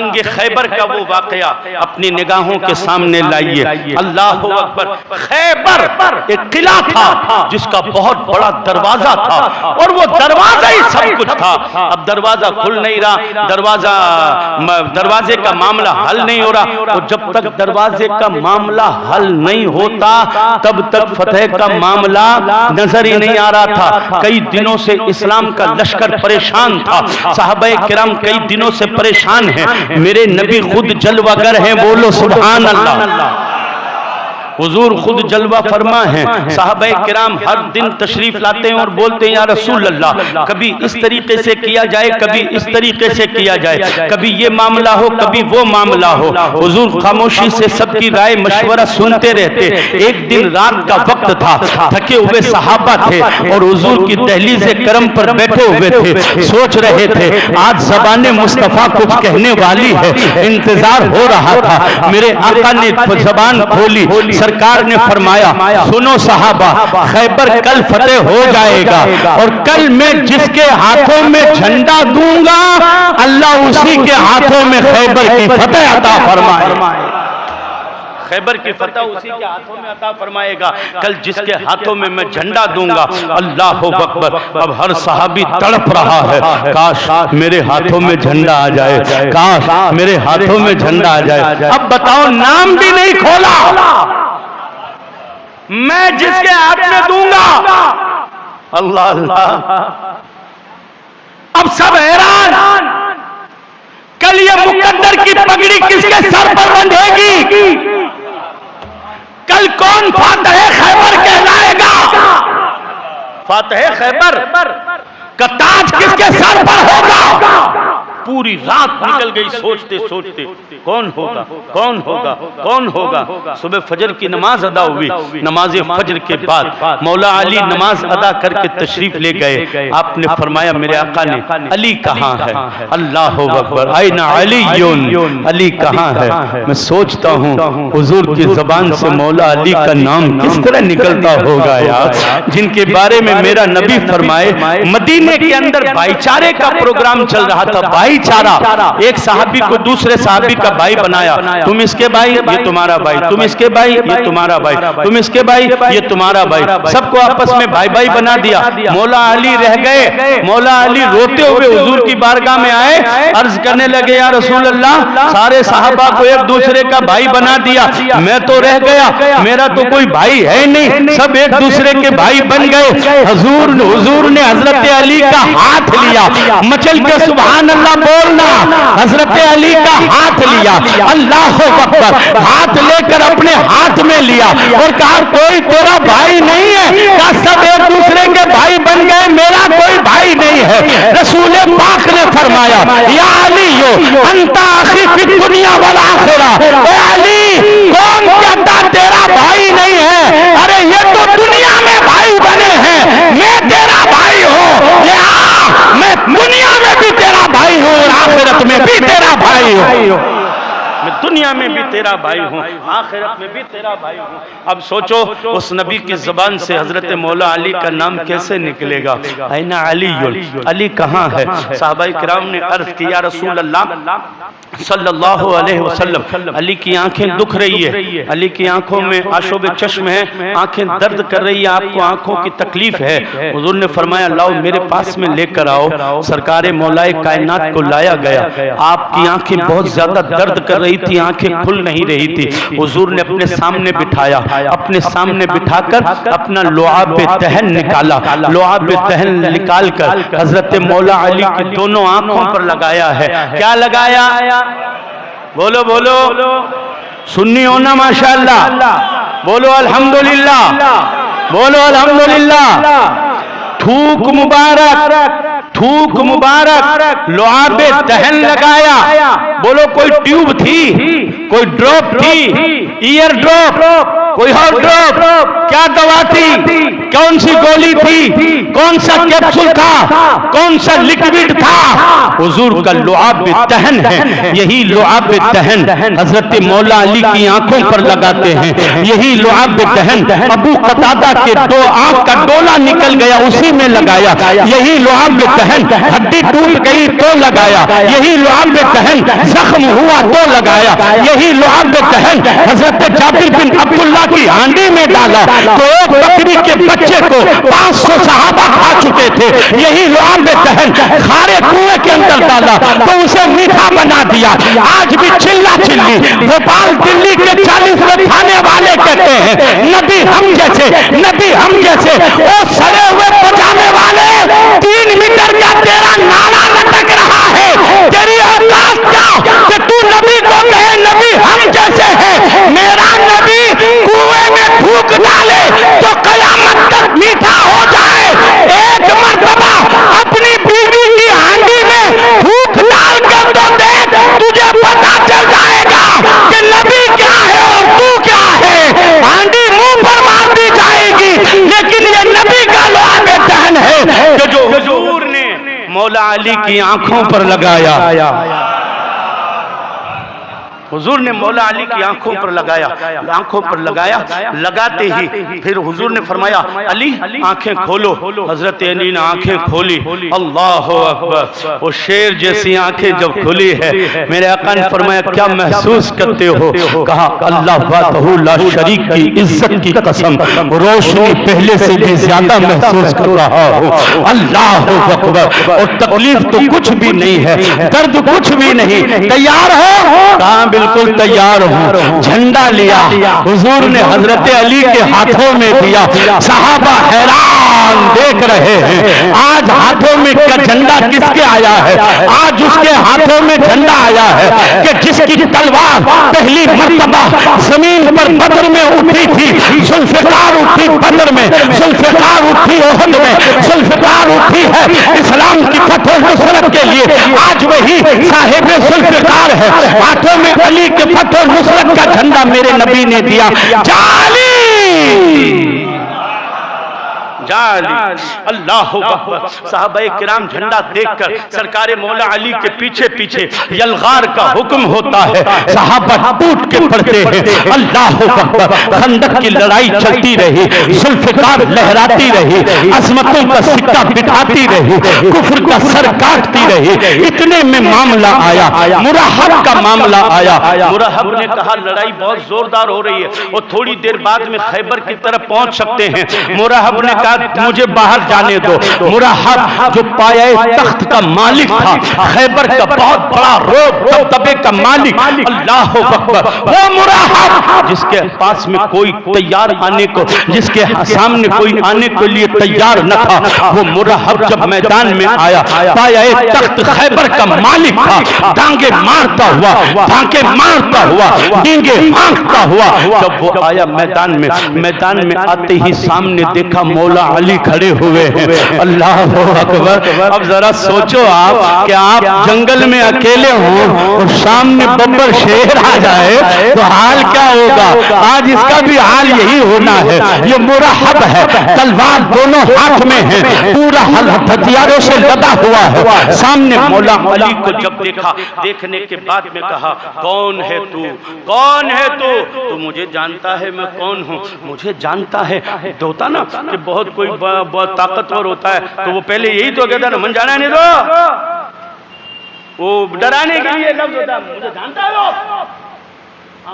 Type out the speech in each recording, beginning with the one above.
जंग खैबर का वो वाकया अपनी निगाहों के सामने लाइए। अल्लाह अकबर। खैबर एक किला था जिसका बहुत बड़ा दरवाजा था और वो दरवाजा ही सब कुछ था। अब दरवाजा खुल नहीं रहा, दरवाजे का मामला हल नहीं हो रहा। और जब तक दरवाजे का मामला हल नहीं होता तब तक फतेह का मामला नजर ही नहीं आ रहा था। कई दिनों से इस्लाम का लश्कर परेशान था, सहाबाए किराम कई दिनों से परेशान हैं। मेरे नबी खुद जलवागर हैं, बोलो सुभान अल्लाह। हुजूर खुद जलवा फरमा है। साहबाए किराम हर दिन तशरीफ लाते हैं और बोलते हैं या रसूल अल्लाह, कभी इस तरीके से किया जाए, कभी इस तरीके से किया जाए, कभी ये मामला हो, कभी वो मामला हो। हुजूर खामोशी से सबकी राय मशवरा सुनते रहते। एक दिन रात का वक्त था, थके हुए सहाबा थे और हुजूर की दहलीज़ करम पर बैठे हुए थे, सोच रहे थे आज ज़बाने मुस्तफ़ा कुछ कहने वाली है, इंतजार हो रहा था। मेरे आका ने ज़बान खोली, सरकार ने फरमाया सुनो सहाबा, खैबर कल फतेह हो जाएगा और कल मैं जिसके हाथों में झंडा दूंगा अल्लाह उसी के हाथों में खैबर की फतेह अता फरमाए। खैबर की फतह उसी के हाथों में अता फरमाएगा। कल जिसके हाथों में मैं झंडा दूंगा, अल्लाह अकबर। अब हर सहाबी तड़प रहा है, काश मेरे हाथों में झंडा आ जाए, काश मेरे हाथों में झंडा आ जाए। अब बताओ, नाम भी नहीं खोला, मैं जिसके हाथ में दूंगा, अल्लाह अल्लाह। अब सब हैरान, कल ये मुकद्दर की पगड़ी किसके सर पर बंधेगी? कल कौन फातह खैबर कहलाएगा? फातह खैबर का ताज किसके सर पर होगा? पूरी रात निकल गई सोचते सोचते, कौन होगा, कौन होगा, कौन होगा। सुबह फजर की नमाज अदा हुई। नमाज फजर के बाद मौला अली नमाज अदा करके तशरीफ ले गए। आपने फरमाया मेरे आका ने, अली कहाँ है? अल्लाह अकबर। आइना अली, अली कहाँ है? मैं सोचता हूँ हुजूर की जबान से मौला अली का नाम किस तरह निकलता होगा यार, जिनके बारे में मेरा नबी फरमाए मदीने के अंदर भाईचारे का प्रोग्राम चल रहा था। भाईचारा, एक साहबी को दूसरे साहबी का भाई बनाया, तुम इसके भाई, ये तुम्हारा भाई, तुम इसके भाई, ये तुम्हारा भाई, तुम इसके भाई, ये तुम्हारा भाई, सबको आपस में भाई भाई बना दिया। मौला अली रह गए। मौला अली रोते हुए हुजूर की बारगाह में आए, अर्ज करने लगे या रसूल अल्लाह, सारे साहबा को एक दूसरे का भाई बना दिया, मैं तो रह गया, मेरा तो कोई भाई है नहीं, सब एक दूसरे के भाई बन गए। हुजूर ने हजरत अली का हाथ लिया, मचल के सुभान अल्लाह बोलना। हजरत अली का हाथ लिया, अल्लाह अकबर, हाथ लेकर अपने हाथ में लिया और कहा कोई तेरा भाई नहीं है? क्या सब एक दूसरे के भाई बन गए? मेरा कोई भाई नहीं है। रसूल पाक ने फरमाया या अली यो अंता आखिर फिर दुनिया वाला आखिरा। अली कौन कहता तेरा भाई नहीं है? अरे ये तो दुनिया में भाई बने हैं, मैं तेरा भाई हूँ, मैं दुनिया में भी तेरा भाई हूँ और आखिरत में भी तेरा भाई हूँ। मैं दुनिया में भी तेरा भाई हूँ, आखिरत में भी तेरा भाई हूँ। अब सोचो उस नबी की ज़बान से हजरत मौला अली का नाम कैसे निकलेगा? ऐना अली, अली कहाँ है? साहबाए किराम ने अर्ज किया रसूल अल्लाह सल्लल्लाहु अलैहि वसल्लम, अली की आंखें दुख रही है, अली की आंखों में आशोब चश्म है, आंखें दर्द कर रही है, आपको आंखों की तकलीफ है। हुजूर ने फरमाया लाओ मेरे पास में लेकर आओ। सरकारे मौलाए कायनात को लाया गया। आपकी आंखें बहुत ज्यादा दर्द कर रही थी, आंखें खुल नहीं रही थी। हुजूर ने अपने सामने बिठाया, अपने सामने बिठाकर अपना लुआब तहन निकाला, लुआब तहन निकाल कर हजरत मौला अली की दोनों आंखों पर लगाया है। क्या लगाया? बोलो बोलो, सुन्नी हो ना माशाअल्लाह, बोलो अल्हम्दुलिल्लाह, बोलो अल्हम्दुलिल्लाह। थूक मुबारक, थूक मुबारक, लुआबे दहन लगाया। बोलो कोई ट्यूब थी, कोई ड्रॉप थी, ईयर ड्रॉप, कोई और ड्रॉप, क्या दवा थी, कौन सी गोली थी, कौन सा कैप्सूल था, कौन सा लिक्विड था? हुजूर का लुआब तहन है। यही लुआब तहन हजरत मौला अली की आंखों पर लगाते हैं। यही लुआब तहन अबू कतादा के दो आंख का डोला निकल गया, उसी में लगाया। यही लुआब तहन हड्डी टूट गई तो लगाया। यही लुआब तहन जख्म हुआ तो लगाया। यही लुआब तहन हजरत जाबिर बिन अब्दुल्लाह की हांडी में डाला तो एक बकरी के बच्चे को 500 सहाबा खा चुके थे। यही लुआब तहन खारे कुएं के अंदर डाला तो उसे मीठा बना दिया। आज भी चिल्ला चिल्ली भोपाल दिल्ली के 40 में खाने वाले कहते हैं नबी हम जैसे, नबी हम जैसे। वो सड़े हुए पजामे वाले 3 मीटर का तेरा नाड़ा लटक रहा है, तेरी औकात क्या कि तू नबी को कहे नबी हम जैसे है? मेरा नबी कुएं में फूंक डाले तो कयामत तक मीठा हो जाए। एक मर्तबा अपनी बीवी की हांडी में फूंक डाल कर तो देख, तुझे पता चल जाएगा कि नबी क्या है और तू क्या है। हांडी मुंह पर मार दी जाएगी, लेकिन ये नबी का लुआब तहन है कि जो हुजूर ने मौला अली की आंखों पर लगाया। हुजूर ने मौला अली की आंखों पर लगाया, आंखों पर लगाया। लगाते ही फिर हुजूर ने फरमाया अली आंखें खोलो। हजरत अली ने आंखें खोली। अल्लाह अकबर। वो शेर जैसी आंखें जब खुली है, मेरे आका ने फरमाया क्या महसूस करते हो? कहा अल्लाह वहदहू ला शरीक की इज्जत की कसम, रोशनी पहले से भी ज्यादा महसूस कर रहा हूँ। अल्लाह अकबर। और तकलीफ तो कुछ भी नहीं है, दर्द कुछ भी नहीं। तैयार हो? कहा बिल्कुल तैयार हूं। झंडा लिया, हुजूर ने हजरत अली के हाथों में दिया। सहाबा हैरान देख रहे हैं, आज हाथों में क्या झंडा किसके आया है? आज उसके हाथों में झंडा आया है कि जिसकी तलवार पहली मर्तबा जमीन पर बदर में उठी थी। जुल्फिकार उठी बदर में, जुल्फिकार उठी ओहद में, जुल्फिकार उठी है इस्लाम की फतह नुसरत के लिए। आज वही साहिब जुल्फिकार है, हाथों में अली के फतह नुसरत का झंडा मेरे नबी ने दिया। जाली अल्लाह अकबर। साहबे किराम झंडा देखकर सरकारे मौला अली के पीछे पीछे यलगार का हुक्म होता है। साहबा टूट के पड़ते हैं। अल्लाह अकबर। खंदक की लड़ाई चलती रही, जुल्फिकार लहराती रही, अजमतों का सिक्का बिठाती रही, कुफ्र का सर काटती रही। इतने में मामला आया, मुराहब का मामला आया। मुराहब ने कहा लड़ाई बहुत जोरदार हो रही है और थोड़ी देर बाद में खैबर की तरफ पहुंच सकते हैं। मुराहब ने कहा मुझे बाहर जाने दो। मुराहब जो पाया तख्त का मालिक था, खैबर का बहुत बड़ा रोब दबदबे का मालिक, अल्लाह अकबर। वो मुराहब जिसके पास में कोई तैयार आने को, जिसके सामने कोई आने के लिए तैयार न था, वो मुराहब जब मैदान में आया, पाया तख्त खैबर का मालिक था। डांगे मारता हुआ, डांगे मारता हुआ, डींगे मांगता हुआ जब वो आया मैदान में आते ही सामने देखा मौला अली खड़े हुए हैं। अल्लाह अकबर। अब जरा सोचो आप कि आप जंगल में अकेले हों और सामने बब्बर शेर आ जाए तो हाल क्या होगा? आज इसका भी हाल यही होना है। ये मुराहब है, तलवार दोनों हाथ में है, पूरा हथियारों से लदा हुआ है। सामने मौला अली को जब देखा, देखने के बाद में कहा कौन है तू? कौन है तू? तू मुझे जानता है मैं कौन हूँ? मुझे जानता है। होता ना कि बहुत कोई बहुत ताकतवर होता है तो वो पहले यही तो कहता है ना मन जाना नहीं दो, वो डराने के लिए लफ्ज होता है मुझे जानता है वो,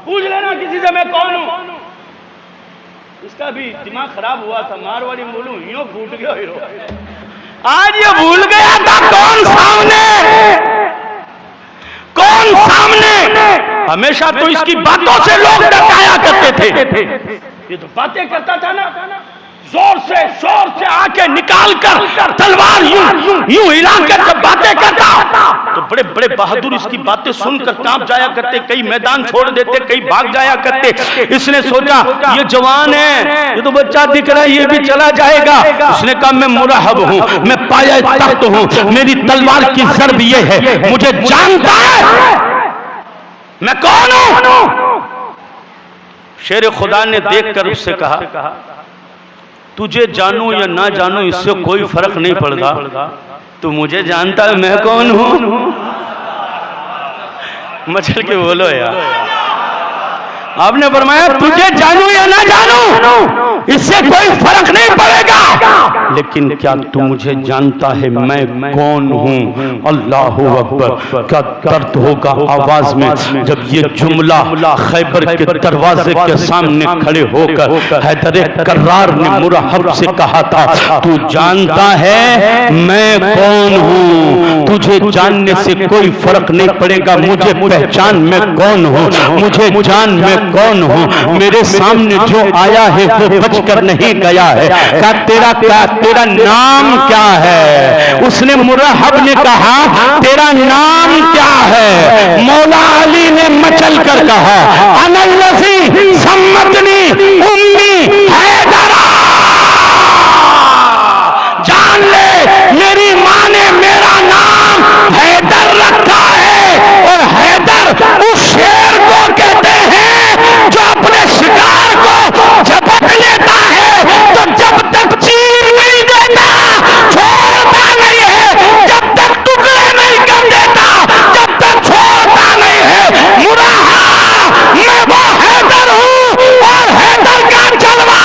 पूछ लेना किसी से मैं कौन हूं। इसका भी दिमाग खराब हुआ था, मारवाड़ी बोलूं यूं फूट गया हीरो। आज ये भूल गया था कौन सामने, कौन सामने। हमेशा तो इसकी बातों से लोग डराया करते थे, ये तो बातें करता था ना, जोर से शोर से आके निकाल कर तलवार यूं हिलाकर जब बातें करता तो बड़े बड़े बहादुर इसकी बातें सुनकर कांप जाया करते, कई मैदान छोड़ देते, कई भाग जाया करते। इसने सोचा ये जवान है, ये तो बच्चा दिख रहा है, ये भी चला जाएगा। उसने कहा मैं मुराहब हूं, मैं पाया तख्त हूं, मेरी तलवार की ज़र्ब ये है, मुझे जानता है मैं कौन हूं। शेर खुदा ने देखकर उससे कहा, तुझे जानूं या ना जानूं इससे कोई फर्क नहीं पड़ता, तू मुझे जानता है मैं कौन हूं? मचल के बोलो यार। आपने फरमाया तुझे जानूं या ना जानूं इससे कोई फर्क नहीं पड़ेगा, लेकिन क्या तू मुझे जानता है मैं कौन हूं? अल्लाह अकबर। क्या दर्द होगा आवाज में जब ये जुमला खैबर के दरवाजे के सामने खड़े होकर हैदर कर्रार ने मुरहब से कहा था, तू जानता है मैं कौन हूं? तुझे जानने से कोई फर्क नहीं पड़ेगा, मुझे पहचान मैं कौन हूं, मुझे जान मैं कौन हूं। मेरे सामने जो आया है वो बचकर नहीं गया है। क्या तेरा नाम क्या है? उसने मुरहब ने कहा तेरा नाम क्या है? मौला अली ने मचल कर कहा, अनल्लज़ी सम्मतनी उम्मी हैदरा। जान ले मेरी मां ने मेरा नाम हैदर रखा है, और हैदर उस शेर को कहते हैं जो अपने शिकार को झपट लेता है तो जब तक चीर नहीं देता छोड़ता नहीं है, जब तक टुकड़े नहीं कर देता जब तक छोड़ता नहीं है। मुराहा मैं वो हैदर हूं, और हैदर का जलवा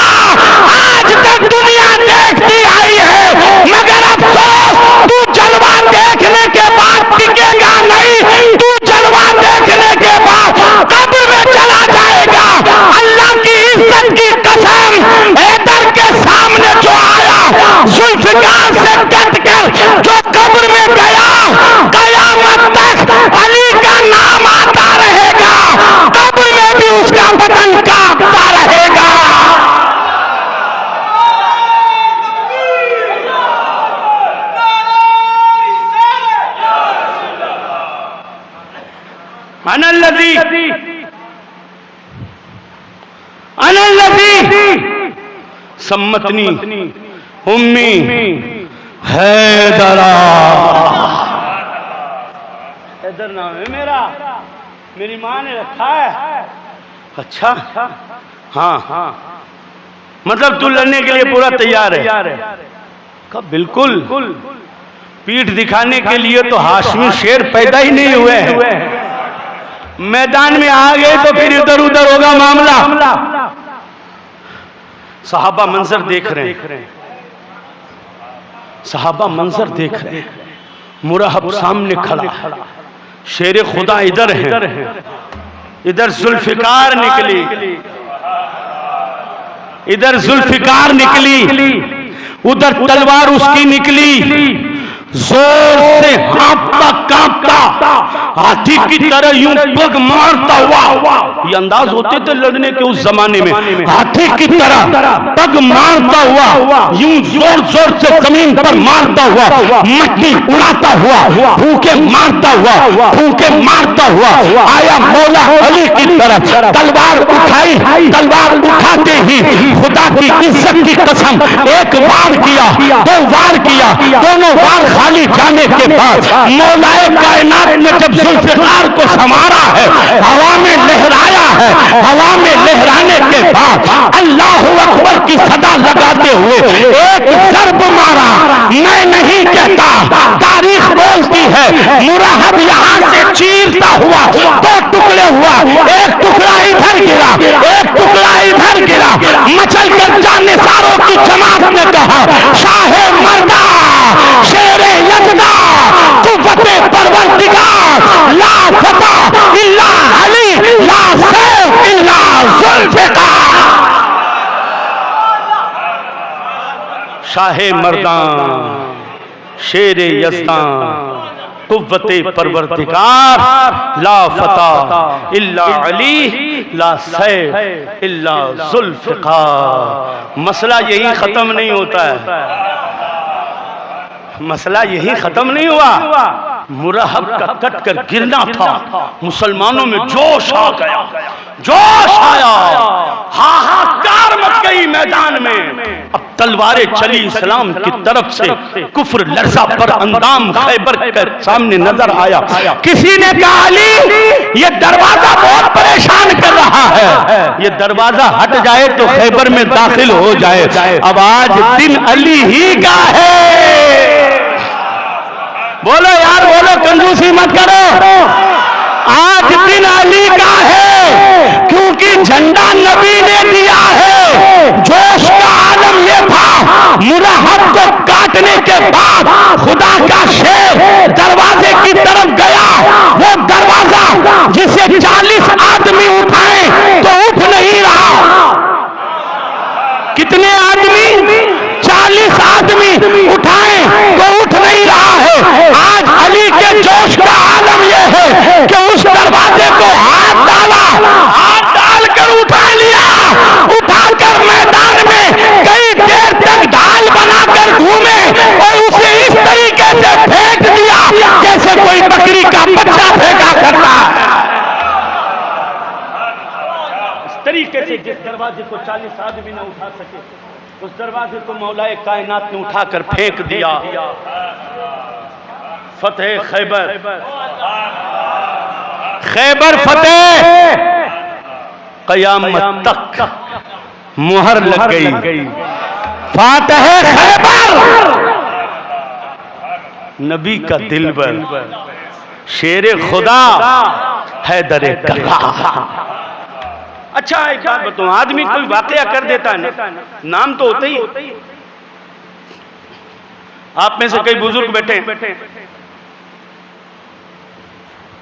आज तक दुनिया देखती आई है, मगर अफसोस तू जलवा देखने के बाद टिकेगा नहीं, तू जलवा देखने के बाद कब्र में चला जाएगा। अल्लाह की इज्जत की कसम, हैदर के सामने जो आया जुल्फिकार से कट कर जो कब्र में गया, कयामत तक अली का नाम आता रहेगा, कब्र में भी उसका बदन कांपता रहेगा। अनल्लज़ी सम्मतनी उम्मी हैदरा। हैदर नाम है मेरा, मेरी मां ने रखा है। अच्छा हाँ, मतलब तू लड़ने के लिए पूरा तैयार है? कब? बिल्कुल। पीठ दिखाने के लिए तो हाशमी शेर पैदा ही नहीं हुए हैं, मैदान में आ गए तो फिर इधर उधर होगा मामला। सहाबा मंजर देख रहे हैं, सहाबा मंजर देख रहे हैं, मुरहब सामने खड़ा, शेर खुदा इधर है, इधर जुल्फिकार निकली, इधर जुल्फिकार निकली, उधर तलवार उसकी निकली, जोर से हाँफता कांपता हाथी की तरह यूं पग मारता हुआ। ये अंदाज होते थे लड़ने के उस जमाने में, हाथी की तरह पग मारता हुआ, यूं जोर जोर से जमीन पर मारता हुआ, मट्टी उड़ाता हुआ, फूंके मारता हुआ, फूंके मारता हुआ आया मौला अली की तरफ। तलवार उठाई, तलवार उठाते ही खुदा की इज्जत की कसम एक वार किया, दो वार किया, दोनों वार खाली जाने के बाद मौलाए कायनात ने जब जुल्फिकार को संवारा है, हवा में लहराया है, हवा में लहराने के बाद अल्लाहु अकबर की सदा लगाते हुए एक ज़र्ब मारा। मैं नहीं कहता, तारीख बोलती है मुरहब यहाँ से चीरता हुआ दो टुकड़े हुआ, एक टुकड़ा इधर गिरा, एक टुकड़ा इधर गिरा। मचल कर जाने सारों की जमात ने कहा, शाहे मर्दा शेरे यज़दा कुव्वते परवरदिगार, ला फता इल्ला अली, ला सैफ इल्ला जुल्फिकार। शाहे मर्दान शेरे यज़दान कुव्वते परवरदिगार, ला फता इल्ला अली, ला सैफ इल्ला जुल्फिकार। मसला यही खत्म नहीं होता है, मसला यही खत्म नहीं हुआ। मुरहब का कट कर गिरना था, मुसलमानों में जोश आ गया, जोश आया, हाहाकार मच गई मैदान में। अब तलवारें चली इस्लाम की तरफ से, कुफ्र लर्जा पर अंदाम खैबर के सामने नजर आया। किसी ने कहा अली ये दरवाजा बहुत परेशान कर रहा है, ये दरवाजा हट जाए तो खैबर में दाखिल हो जाए। अब आज दिन अली ही का है। बोलो यार बोलो, कंजूसी मत करो। आज दिन अली का है क्योंकि झंडा नबी ने दिया है। जोश का आलम ये था, मुराहब को काटने के बाद खुदा का शेर दरवाजे की तरफ गया। वो दरवाजा जिसे 40 आदमी उठाए तो उठ नहीं रहा। कितने आदमी? 40 आदमी उठाए तो उठ नहीं रहा है। आज अली के जोश का आलम यह है कि उस दरवाजे को हाथ डाला, हाथ डालकर उठा लिया, उठाकर मैदान में कई देर तक ढाल बनाकर घूमे और उसे इस तरीके से फेंक दिया जैसे कोई बकरी का बच्चा फेंका करता है। इस तरीके से जिस दरवाजे को 40 आदमी न उठा सके, उस दरवाजे को मौलाए कायनात ने उठाकर फेंक दिया। फतेह खैबर, खैबर फतेह, कयामत तक मुहर लग गई। फातह खैबर, नबी का दिलबर, शेरे खुदा, हैदरे कल्ला। अच्छा एक बात बताऊं, आदमी कोई वाकया कर देता है ना, नाम तो होता ही। आप में से कई बुजुर्ग बैठे,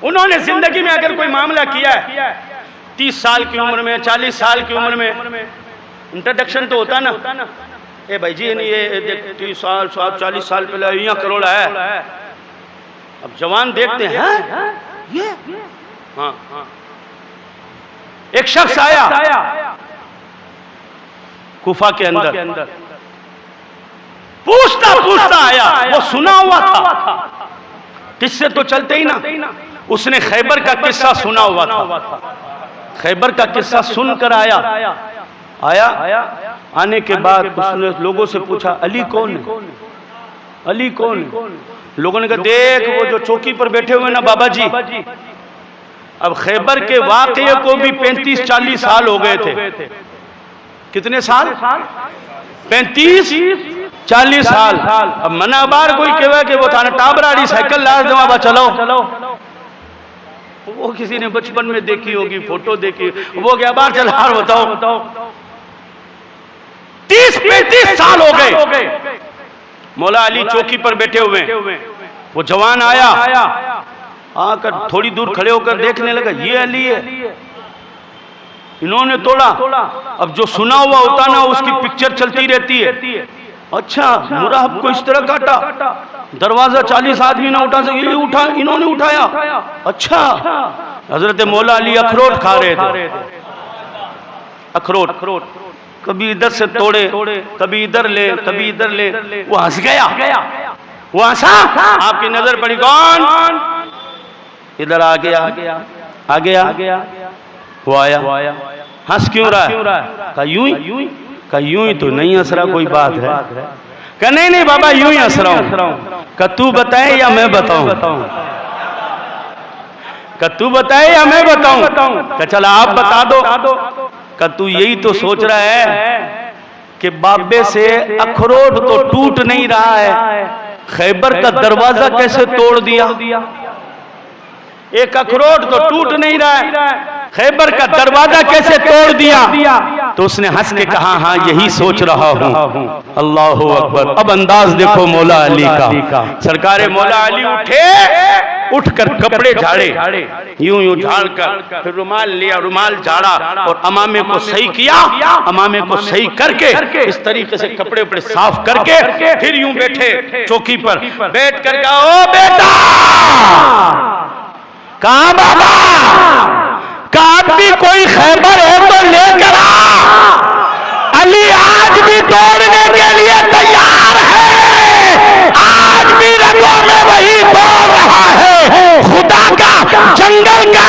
उन्होंने जिंदगी में अगर कोई मामला किया है 30 साल की उम्र में, 40 साल की उम्र में, इंट्रोडक्शन तो होता ना, ए भाई जी ये 30 साल 40 साल पहले यहाँ करोड़ है। अब जवान देखते हैं ये, हाँ हाँ। एक शख्स आया कुफा के अंदर, पूछता पूछता आया। वो सुना हुआ था, किससे तो चलते ही ना। उसने खैबर का किस्सा सुना हुआ था। खैबर का किस्सा सुनकर आया। आने के बाद उसने लोगों से पूछा, अली कौन है? अली कौन है? लोगों ने कहा, देख वो जो चौकी पर बैठे हुए ना बाबा जी। अब खैबर के वाकये को भी 35-40 साल हो गए थे। कितने साल? 35-40 साल। अब मना बार कोई कहे कि वो थाना टाबराड़ी साइकिल लाद दो बाबा चलो। वो किसी ने बचपन में देखी होगी, फोटो देखी, वो क्या बार चला बताओ। 30-35 साल हो गए। मौला अली चौकी पर बैठे हुए, वो जवान आया, आकर थोड़ी दूर खड़े होकर देखने लगा, ये अली है। इन्होंने तोड़ा। अब जो सुना हुआ होता ना उसकी पिक्चर चलती रहती है। अच्छा, मुराहब को इस तरह काटा, दरवाजा 40 आदमी ना उठा सके, उठा, इन्होंने उठाया। अच्छा, हजरत मौला अली अखरोट खा रहे थे। अखरोट कभी इधर से तोड़े, कभी इधर ले, कभी इधर ले। वो हंस गया, वो हंसा, आपकी नजर पड़ी, कौन? इधर आ गया। वो आया, हंस क्यों रहा है? कहा यूं ही तो नहीं हंस रहा, कोई बात है? कहा नहीं बाबा यूं ही हंस रहा हूं। कहा तू बताए या मैं बताऊं? कहा तू बताए या मैं बताऊं? कहा चला आप बता दो। कहा तू यही तो सोच रहा है कि बाबे से अखरोट तो टूट नहीं रहा है, खैबर का दरवाजा कैसे तोड़ दिया? एक अखरोट तो टूट नहीं रहा है, खैबर का दरवाजा कैसे तोड़ दिया? तो उसने हंस के कहा, हाँ यही सोच रहा हूँ। अल्लाह अकबर। अब अंदाज देखो मौला अली का। सरकारे मौला अली उठकर कपड़े झाड़े, यूं झाड़ कर, फिर रुमाल लिया, रुमाल झाड़ा और अमामे को सही किया। अमामे को सही करके इस तरीके से कपड़े उपड़े साफ करके फिर यूं बैठे चौकी पर, बैठ कर कहा, ओ बेटा, कहाँ बाबा? कहा भी कोई खैबर है तो लेकर आ। अली आज भी तोड़ने के लिए तैयार है, आज भी रंगों में वही तोड़ रहा है। खुदा का जंगल का